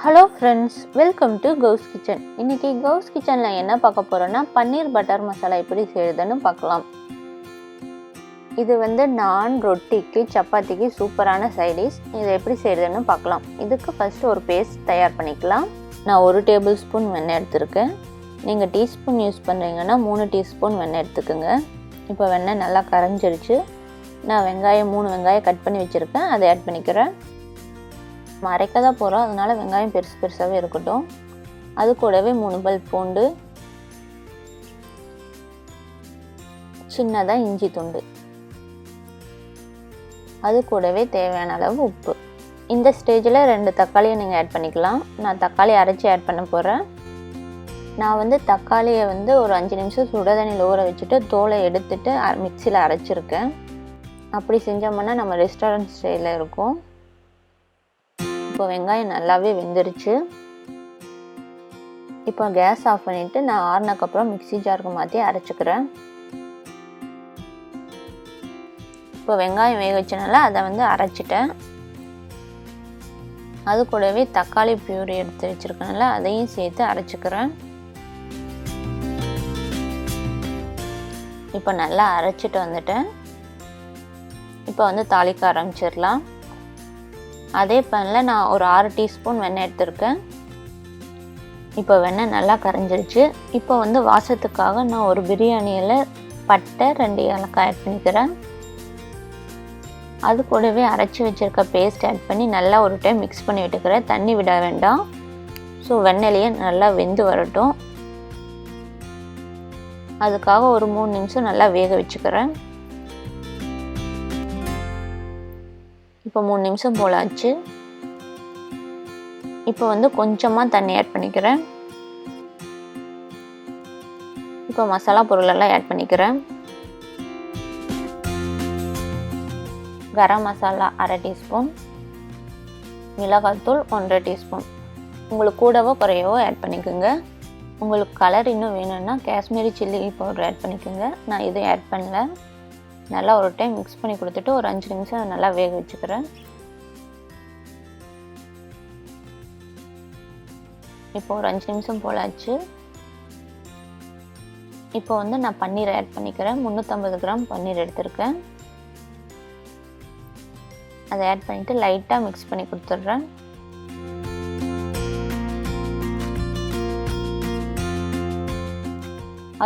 Hello friends, welcome to Gous kitchen. இன்றைக்கி Gous கிச்சனில் என்ன பார்க்க போகிறோன்னா பன்னீர் பட்டர் மசாலா எப்படி செய்யுதுன்னு பார்க்கலாம். இது நான் ரொட்டிக்கு சப்பாத்திக்கு சூப்பரான சைடிஷ். இதை எப்படி செய்யுதுன்னு பார்க்கலாம். இதுக்கு ஃபஸ்ட்டு ஒரு பேஸ்ட் தயார் பண்ணிக்கலாம். நான் 1 டேபிள் ஸ்பூன் வெண்ணெய் எடுத்துருக்கேன். நீங்கள் டீஸ்பூன் யூஸ் பண்ணுறீங்கன்னா 3 டீஸ்பூன் வெண்ணெய் எடுத்துக்கோங்க. இப்போ வெண்ணெய் நல்லா கரைஞ்சிருச்சு. நான் 3 வெங்காயம் கட் பண்ணி வச்சுருக்கேன், அதை ஆட் பண்ணிக்கிறேன். அரைக்க தான் போகிறோம், அதனால் வெங்காயம் பெருசு பெருசாகவே இருக்கட்டும். அது கூடவே 3 பல் பூண்டு, சின்னதாக இஞ்சி துண்டு, அது கூடவே தேவையான அளவு உப்பு. இந்த ஸ்டேஜில் 2 தக்காளியை நீங்கள் ஆட் பண்ணிக்கலாம். நான் தக்காளி அரைச்சி ஆட் பண்ண போகிறேன். நான் தக்காளியை ஒரு 5 நிமிஷம் சுட தண்ணியில் ஊற வச்சுட்டு தோலை எடுத்துட்டு மிக்சியில் அரைச்சிருக்கேன். அப்படி செஞ்சோம்னா நம்ம ரெஸ்டாரண்ட் ஸ்டைலில் இருக்கும். இப்போ வெங்காயம் நல்லாவே வெந்துருச்சு. இப்போ கேஸ் ஆஃப் பண்ணிவிட்டு நான் ஆறுனதுக்கப்புறம் மிக்ஸி ஜாருக்கு மாற்றி அரைச்சிக்கிறேன். இப்போ வெங்காயம் வேக வச்சனால அதை அரைச்சிட்டேன். அது கூடவே தக்காளி பியூரி எடுத்து வச்சுருக்கனால அதையும் சேர்த்து அரைச்சிக்கிறேன். இப்போ நல்லா அரைச்சிட்டு வந்துட்டேன். இப்போ தாளிக்க ஆரம்பிச்சிடலாம். அதே பேனில் நான் ஒரு 6 டீஸ்பூன் வெண்ணெய் எடுத்திருக்கேன். இப்போ வெண்ணெய் நல்லா கரைஞ்சிருச்சு. இப்போ வாசத்துக்காக நான் ஒரு பிரியாணியில் பட்டை 2 ஏலக்காய் ஆட் பண்ணிக்கிறேன். அது கூடவே அரைச்சி வச்சுருக்க பேஸ்ட் ஆட் பண்ணி நல்லா ஒரு டைம் மிக்ஸ் பண்ணி விட்டுக்கிறேன். தண்ணி விட வேண்டாம். ஸோ வெண்ணெயிலேயே நல்லா வெந்து வரட்டும். அதுக்காக ஒரு 3 நிமிஷம் நல்லா வேக வச்சுக்கிறேன். இப்போ 3 நிமிஷம் போல் ஆச்சு. இப்போ கொஞ்சமாக தண்ணி ஆட் பண்ணிக்கிறேன். இப்போ மசாலா பொருளெல்லாம் ஆட் பண்ணிக்கிறேன். கரம் மசாலா 1/2 டீஸ்பூன், மிளகாய்த்தூள் 1/2 டீஸ்பூன். உங்களுக்கு கூடவோ குறையவோ ஆட் பண்ணிக்கோங்க. உங்களுக்கு கலர் இன்னும் வேணும்னா காஷ்மீரி சில்லி பவுடர் ஆட் பண்ணிக்கோங்க. நான் இதை ஆட் பண்ணல. நல்லா ஒரு டைம் மிக்ஸ் பண்ணி கொடுத்துட்டு ஒரு 5 நிமிஷம் நல்லா வேக வச்சுக்கிறேன். இப்போ ஒரு 5 நிமிஷம் போல் ஆச்சு. இப்போ நான் பன்னீரை ஆட் பண்ணிக்கிறேன். 350 கிராம் பன்னீர் எடுத்திருக்கேன். அதை ஆட் பண்ணிவிட்டு லைட்டாக மிக்ஸ் பண்ணி கொடுத்துட்றேன்.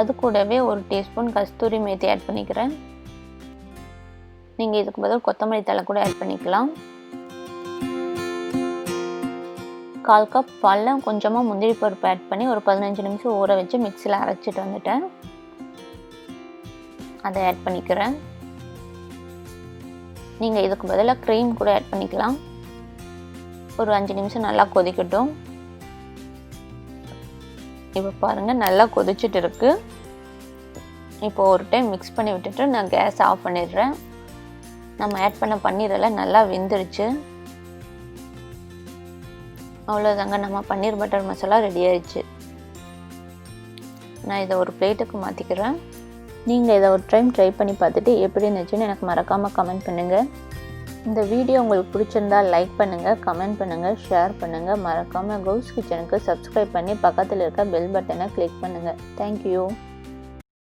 அது கூடவே 1 டீஸ்பூன் கஸ்தூரி மேத்தி ஆட் பண்ணிக்கிறேன். நீங்கள் இதுக்கு பதில் கொத்தமல்லி தழை கூட ஆட் பண்ணிக்கலாம். 1/4 கப் பாலில் கொஞ்சமாக முந்திரி பருப்பு ஆட் பண்ணி ஒரு 15 நிமிஷம் ஊற வச்சு மிக்சியில் அரைச்சிட்டு வந்துட்டேன். அதை ஆட் பண்ணிக்கிறேன். நீங்கள் இதுக்கு பதிலாக க்ரீம் கூட ஆட் பண்ணிக்கலாம். ஒரு 5 நிமிஷம் நல்லா கொதிக்கட்டும். இப்போ பாருங்கள் நல்லா கொதிச்சுட்டு இருக்குது. இப்போ ஒரு டைம் மிக்ஸ் பண்ணி விட்டுட்டு நான் கேஸ் ஆஃப் பண்ணிடுறேன். நம்ம ஆட் பண்ண பன்னீரெல்லாம் நல்லா வெந்துருச்சு. அவ்வளோதாங்க, நம்ம பன்னீர் பட்டர் மசாலா ரெடி ஆயிடுச்சு. நான் இதை ஒரு பிளேட்டுக்கு மாற்றிக்கிறேன். நீங்கள் இதை ஒரு டைம் ட்ரை பண்ணி பார்த்துட்டு எப்படி இருந்துச்சுன்னு எனக்கு மறக்காமல் கமெண்ட் பண்ணுங்கள். இந்த வீடியோ உங்களுக்கு பிடிச்சிருந்தால் லைக் பண்ணுங்கள், கமெண்ட் பண்ணுங்கள், ஷேர் பண்ணுங்கள். மறக்காமல் கௌஸ் கிச்சனுக்கு சப்ஸ்கிரைப் பண்ணி பக்கத்தில் இருக்க பெல் பட்டனை கிளிக் பண்ணுங்கள். தேங்க்யூ.